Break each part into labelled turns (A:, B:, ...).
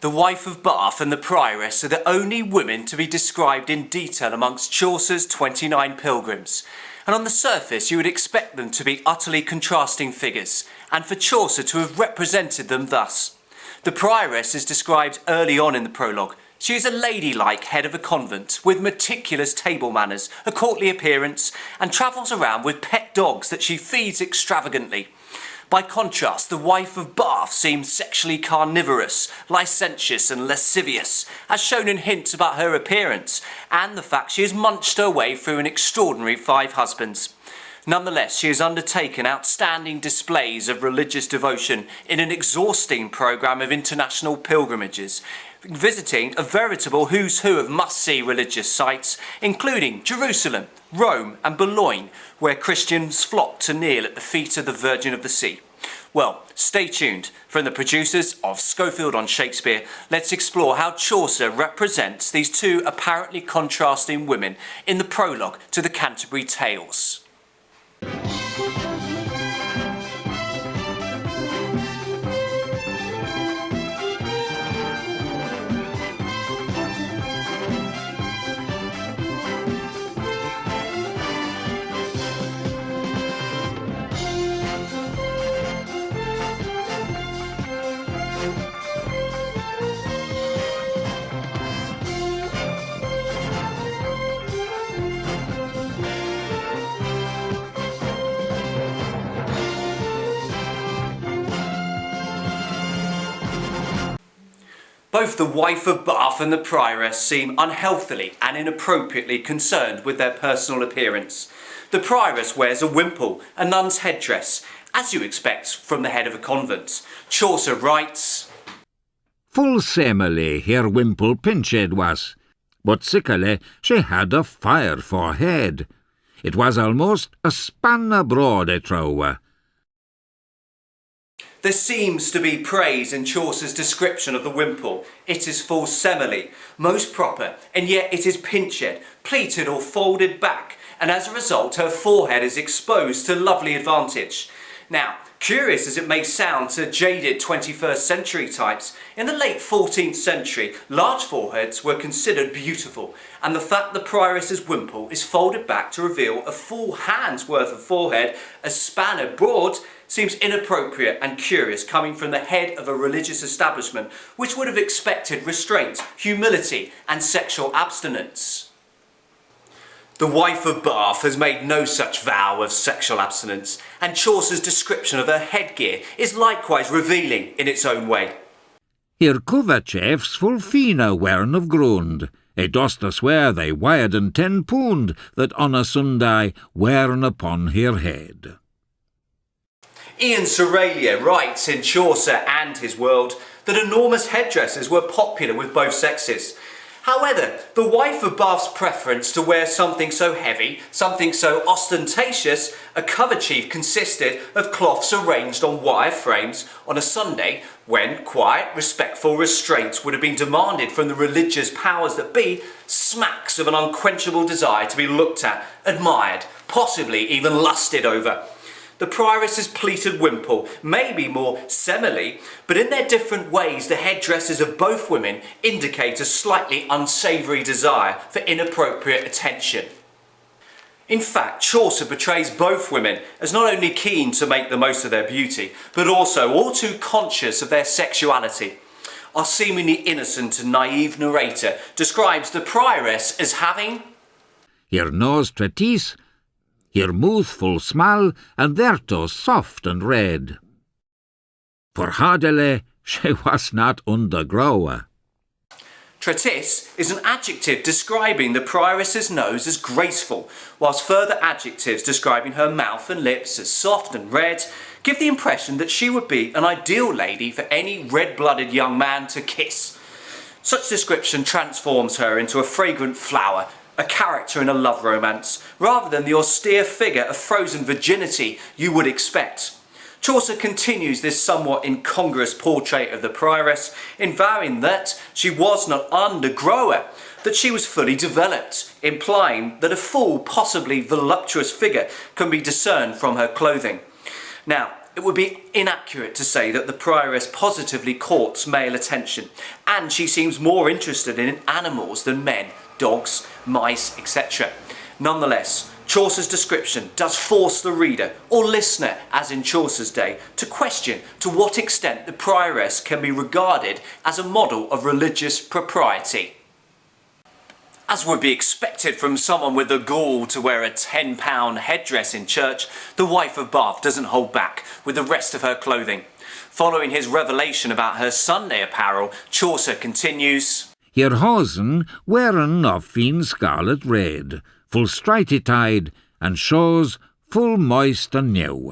A: The wife of Bath and the Prioress are the only women to be described in detail amongst Chaucer's 29 pilgrims, and on the surface you would expect them to be utterly contrasting figures, and for Chaucer to have represented them thus. The Prioress is described early on in the prologue. She is a ladylike head of a convent, with meticulous table manners, a courtly appearance, and travels around with pet dogs that she feeds extravagantly. By contrast, the wife of Bath seems sexually carnivorous, licentious and lascivious, as shown in hints about her appearance, and the fact she has munched her way through an extraordinary 5 husbands. Nonetheless, she has undertaken outstanding displays of religious devotion in an exhausting programme of international pilgrimages, visiting a veritable who's who of must-see religious sites, including Jerusalem, Rome and Boulogne, where Christians flock to kneel at the feet of the Virgin of the Sea. Well, stay tuned. From the producers of Schofield on Shakespeare, let's explore how Chaucer represents these two apparently contrasting women in the prologue to the Canterbury Tales. Both the wife of Bath and the Prioress seem unhealthily and inappropriately concerned with their personal appearance. The Prioress wears a wimple, a nun's headdress, as you expect from the head of a convent. Chaucer writes,
B: "Full seemly her wimple pinched was, but sickly she had a fire for head. It was almost a span abroad, I trow."
A: There seems to be praise in Chaucer's description of the wimple. It is full semele, most proper, and yet it is pinched, pleated or folded back, and as a result her forehead is exposed to lovely advantage. Now, curious as it may sound to jaded 21st century types, in the late 14th century, large foreheads were considered beautiful, and the fact the Prioress's wimple is folded back to reveal a full hand's worth of forehead, a span abroad, seems inappropriate and curious coming from the head of a religious establishment which would have expected restraint, humility and sexual abstinence. The wife of Bath has made no such vow of sexual abstinence, and Chaucer's description of her headgear is likewise revealing in its own way.
B: "Her coverchefs full fina wern of grund, I dost swear they weighed 10 pound that on a Sunday wern upon her head."
A: Ian Seralia writes in Chaucer and His World that enormous headdresses were popular with both sexes. However, the wife of Bath's preference to wear something so heavy, something so ostentatious, a coverchief consisted of cloths arranged on wire frames on a Sunday when quiet, respectful restraint would have been demanded from the religious powers that be, smacks of an unquenchable desire to be looked at, admired, possibly even lusted over. The Prioress's pleated wimple may be more semele, but in their different ways the headdresses of both women indicate a slightly unsavoury desire for inappropriate attention. In fact, Chaucer portrays both women as not only keen to make the most of their beauty, but also all too conscious of their sexuality. Our seemingly innocent and naive narrator describes the Prioress as having
B: "Her nose treatise, her mouth full small, and thereto soft and red. For hardily she was not undergrow."
A: Treatise is an adjective describing the Prioress's nose as graceful, whilst further adjectives describing her mouth and lips as soft and red give the impression that she would be an ideal lady for any red-blooded young man to kiss. Such description transforms her into a fragrant flower, a character in a love romance, rather than the austere figure of frozen virginity you would expect. Chaucer continues this somewhat incongruous portrait of the Prioress in vowing that she was not undergrower, that she was fully developed, implying that a full, possibly voluptuous figure can be discerned from her clothing. Now, it would be inaccurate to say that the prioress positively courts male attention, and she seems more interested in animals than men, dogs, mice, etc. Nonetheless, Chaucer's description does force the reader, or listener as in Chaucer's day, to question to what extent the prioress can be regarded as a model of religious propriety. As would be expected from someone with the gall to wear a £10 headdress in church, the wife of Bath doesn't hold back with the rest of her clothing. Following his revelation about her Sunday apparel, Chaucer continues,
B: Her hosen wearen of fine scarlet red, full stritey tied, and shows full moist and new.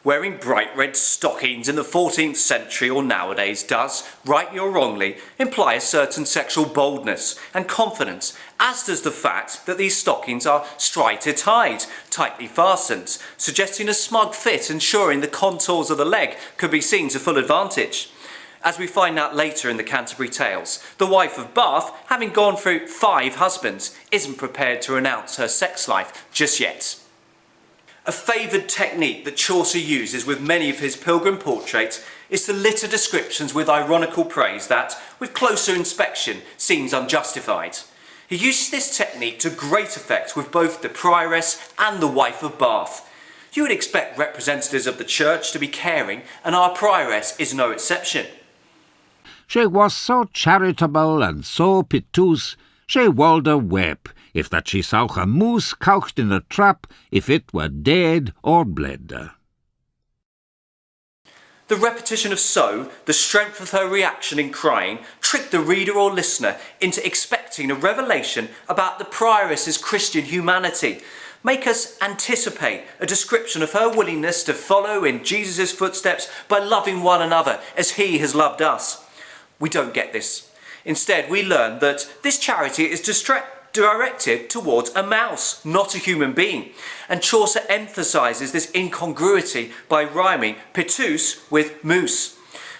A: Wearing bright red stockings in the 14th century or nowadays does, rightly or wrongly, imply a certain sexual boldness and confidence, as does the fact that these stockings are stritey tied, tightly fastened, suggesting a smug fit, ensuring the contours of the leg could be seen to full advantage. As we find out later in the Canterbury Tales, the wife of Bath, having gone through 5 husbands, isn't prepared to renounce her sex life just yet. A favoured technique that Chaucer uses with many of his pilgrim portraits is to litter descriptions with ironical praise that, with closer inspection, seems unjustified. He uses this technique to great effect with both the prioress and the wife of Bath. You would expect representatives of the church to be caring, and our prioress is no exception.
B: She was so charitable and so piteous, she wolde weep, if that she saw a moose couched in a trap, if it were dead or bled.
A: The repetition of so, the strength of her reaction in crying, tricked the reader or listener into expecting a revelation about the prioress's Christian humanity, make us anticipate a description of her willingness to follow in Jesus' footsteps by loving one another as he has loved us. We don't get this. Instead, we learn that this charity is directed towards a mouse, not a human being. And Chaucer emphasises this incongruity by rhyming piteous with moose.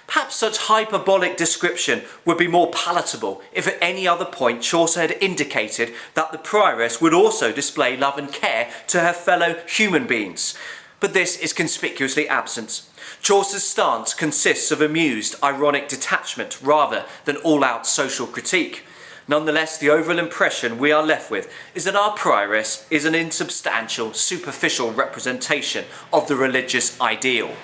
A: Perhaps such hyperbolic description would be more palatable if at any other point Chaucer had indicated that the prioress would also display love and care to her fellow human beings. But this is conspicuously absent. Chaucer's stance consists of amused, ironic detachment rather than all-out social critique. Nonetheless, the overall impression we are left with is that our prioress is an insubstantial, superficial representation of the religious ideal.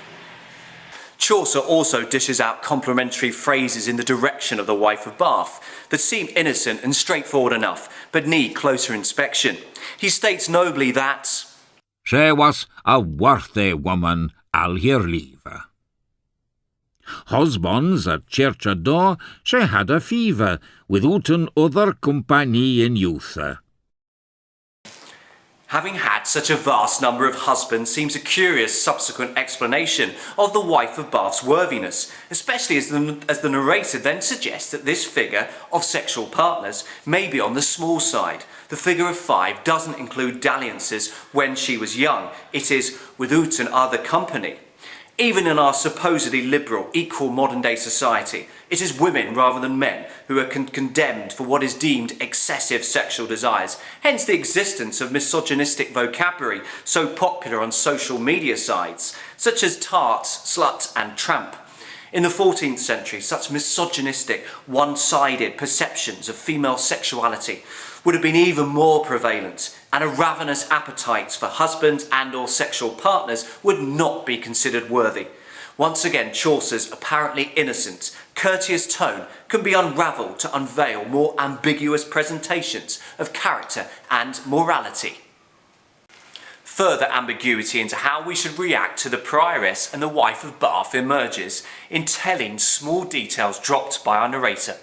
A: Chaucer also dishes out complimentary phrases in the direction of the wife of Bath that seem innocent and straightforward enough, but need closer inspection. He states nobly that
B: she was a worthy woman all her life. Husbands at church door, she had a fever, withouten other company in youth.
A: Having had such a vast number of husbands seems a curious subsequent explanation of the wife of Bath's worthiness, especially as the narrator then suggests that this figure of sexual partners may be on the small side. The figure of 5 doesn't include dalliances when she was young. It is withouten other company. Even in our supposedly liberal, equal modern-day society, it is women rather than men who are condemned for what is deemed excessive sexual desires, hence the existence of misogynistic vocabulary so popular on social media sites, such as tart, slut and tramp. In the 14th century, such misogynistic, one-sided perceptions of female sexuality would have been even more prevalent, and a ravenous appetite for husbands and or sexual partners would not be considered worthy. Once again, Chaucer's apparently innocent, courteous tone can be unravelled to unveil more ambiguous presentations of character and morality. Further ambiguity into how we should react to the prioress and the wife of Bath emerges in telling small details dropped by our narrator.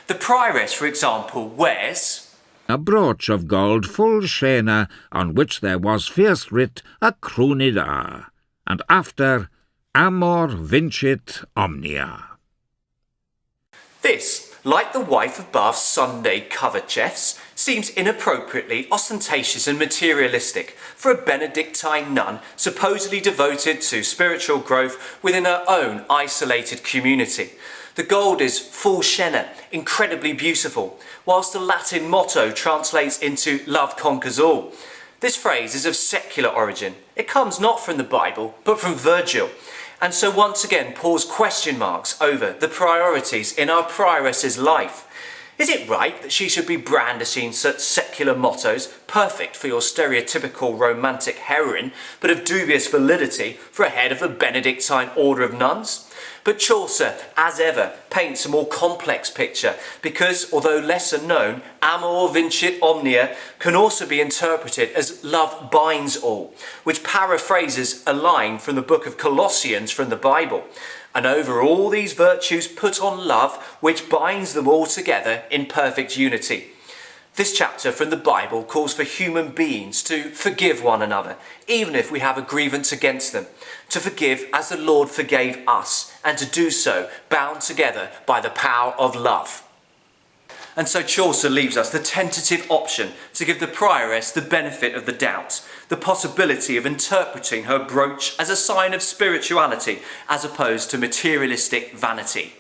A: The prioress, for example, wears
B: a brooch of gold full shena, on which there was first writ a crooned R, and after Amor vincit omnia.
A: This, like the wife of Bath's Sunday cover chefs, seems inappropriately ostentatious and materialistic for a Benedictine nun supposedly devoted to spiritual growth within her own isolated community. The gold is full shena, incredibly beautiful, whilst the Latin motto translates into love conquers all. This phrase is of secular origin. It comes not from the Bible, but from Virgil. And so once again pours question marks over the priorities in our prioress's life. Is it right that she should be brandishing such secular mottos, perfect for your stereotypical romantic heroine, but of dubious validity for a head of a Benedictine order of nuns? But Chaucer, as ever, paints a more complex picture because, although lesser known, amor vincit omnia can also be interpreted as love binds all, which paraphrases a line from the book of Colossians from the Bible. And over all these virtues put on love, which binds them all together in perfect unity. This chapter from the Bible calls for human beings to forgive one another, even if we have a grievance against them, to forgive as the Lord forgave us, and to do so bound together by the power of love. And so Chaucer leaves us the tentative option to give the prioress the benefit of the doubt, the possibility of interpreting her brooch as a sign of spirituality as opposed to materialistic vanity.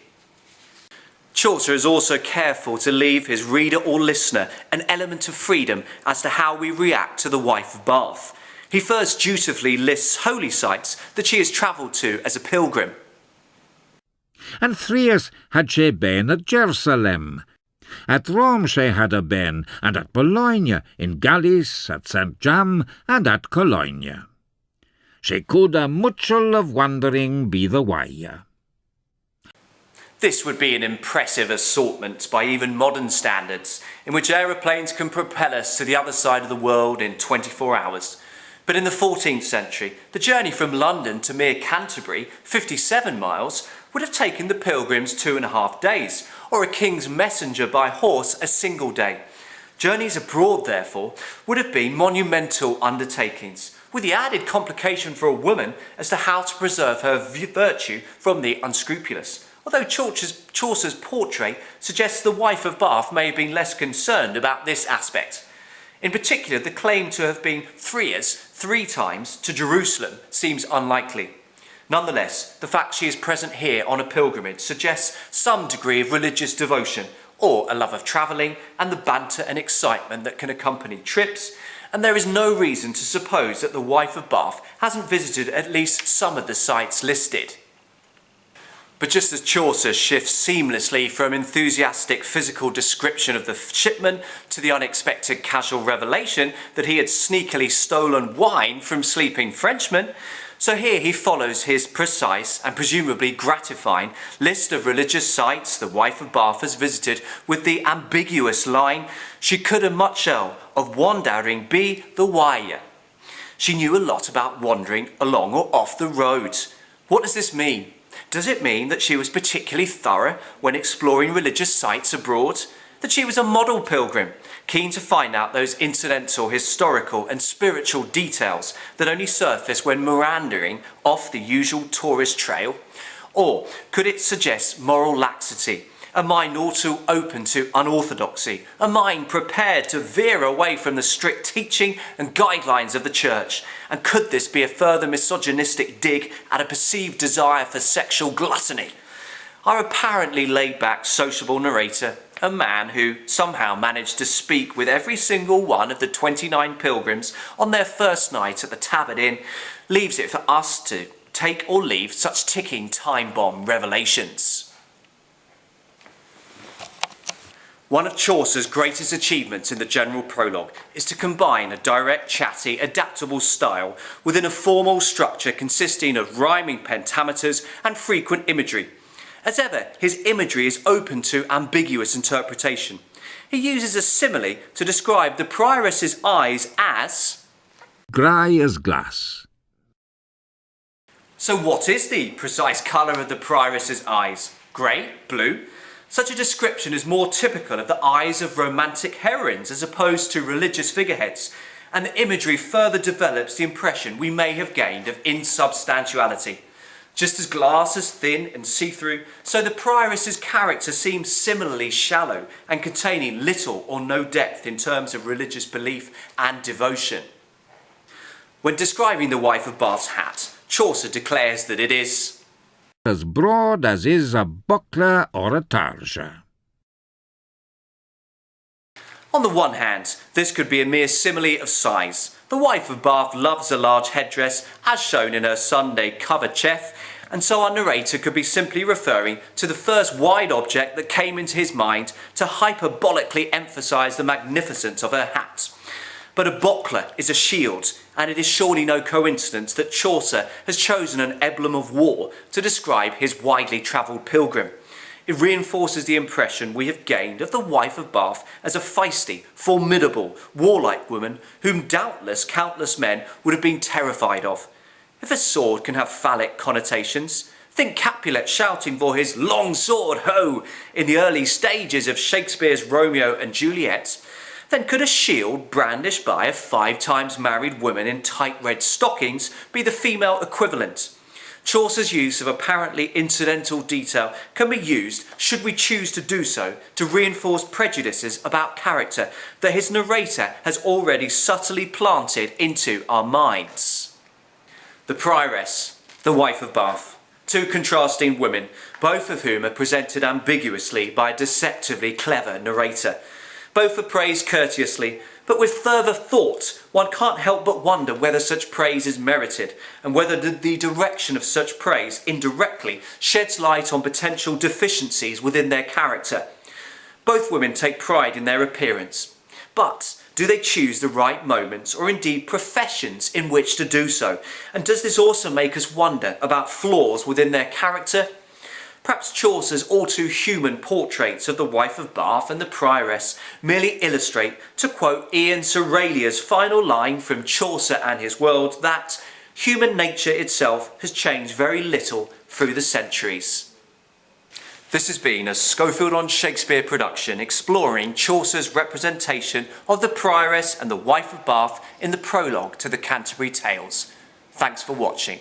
A: Chaucer is also careful to leave his reader or listener an element of freedom as to how we react to the wife of Bath. He first dutifully lists holy sites that she has travelled to as a pilgrim.
B: And threes had she been at Jerusalem. At Rome she had a been, and at Bologna, in Gallice, at St. Jam, and at Cologne. She could a muchel of wandering be the way.
A: This would be an impressive assortment by even modern standards, in which aeroplanes can propel us to the other side of the world in 24 hours. But in the 14th century, the journey from London to mere Canterbury, 57 miles, would have taken the pilgrims 2.5 days, or a king's messenger by horse a single day. Journeys abroad, therefore, would have been monumental undertakings, with the added complication for a woman as to how to preserve her virtue from the unscrupulous. Although Chaucer's portrait suggests the wife of Bath may have been less concerned about this aspect. In particular, the claim to have been freers 3 times to Jerusalem seems unlikely. Nonetheless, the fact she is present here on a pilgrimage suggests some degree of religious devotion, or a love of travelling and the banter and excitement that can accompany trips, and there is no reason to suppose that the wife of Bath hasn't visited at least some of the sites listed. But just as Chaucer shifts seamlessly from enthusiastic physical description of the shipman to the unexpected casual revelation that he had sneakily stolen wine from sleeping Frenchmen, so here he follows his precise and presumably gratifying list of religious sites the wife of Bath has visited with the ambiguous line, "She could a muchel of wandering be the way." She knew a lot about wandering along or off the roads. What does this mean? Does it mean that she was particularly thorough when exploring religious sites abroad? That she was a model pilgrim, keen to find out those incidental historical and spiritual details that only surface when meandering off the usual tourist trail? Or could it suggest moral laxity, a mind all too open to unorthodoxy, a mind prepared to veer away from the strict teaching and guidelines of the church? And could this be a further misogynistic dig at a perceived desire for sexual gluttony? Our apparently laid-back, sociable narrator, a man who somehow managed to speak with every single one of the 29 pilgrims on their first night at the Tabard Inn, leaves it for us to take or leave such ticking time bomb revelations. One of Chaucer's greatest achievements in the General Prologue is to combine a direct, chatty, adaptable style within a formal structure consisting of rhyming pentameters and frequent imagery. As ever, his imagery is open to ambiguous interpretation. He uses a simile to describe the prioress's eyes as
B: grey as glass.
A: So what is the precise colour of the prioress's eyes? Grey? Blue? Such a description is more typical of the eyes of romantic heroines as opposed to religious figureheads, and the imagery further develops the impression we may have gained of insubstantiality. Just as glass is thin and see-through, so the prioress's character seems similarly shallow and containing little or no depth in terms of religious belief and devotion. When describing the wife of Bath's hat, Chaucer declares that it is
B: as broad as is a buckler or a targe.
A: On the one hand, this could be a mere simile of size. The wife of Bath loves a large headdress, as shown in her Sunday cover chef, and so our narrator could be simply referring to the first wide object that came into his mind to hyperbolically emphasise the magnificence of her hat. But a buckler is a shield, and it is surely no coincidence that Chaucer has chosen an emblem of war to describe his widely travelled pilgrim. It reinforces the impression we have gained of the wife of Bath as a feisty, formidable, warlike woman whom doubtless countless men would have been terrified of. If a sword can have phallic connotations, think Capulet shouting for his long sword, ho, in the early stages of Shakespeare's Romeo and Juliet, then could a shield brandished by a 5 times married woman in tight red stockings be the female equivalent? Chaucer's use of apparently incidental detail can be used, should we choose to do so, to reinforce prejudices about character that his narrator has already subtly planted into our minds. The Prioress, the wife of Bath. 2 contrasting women, both of whom are presented ambiguously by a deceptively clever narrator. Both are praised courteously, but with further thought, one can't help but wonder whether such praise is merited, and whether the direction of such praise indirectly sheds light on potential deficiencies within their character. Both women take pride in their appearance, but do they choose the right moments or indeed professions in which to do so? And does this also make us wonder about flaws within their character? Perhaps Chaucer's all too human portraits of the wife of Bath and the Prioress merely illustrate, to quote Ian Serralia's final line from Chaucer and His World, that human nature itself has changed very little through the centuries. This has been a Schofield on Shakespeare production exploring Chaucer's representation of the Prioress and the wife of Bath in the prologue to the Canterbury Tales. Thanks for watching.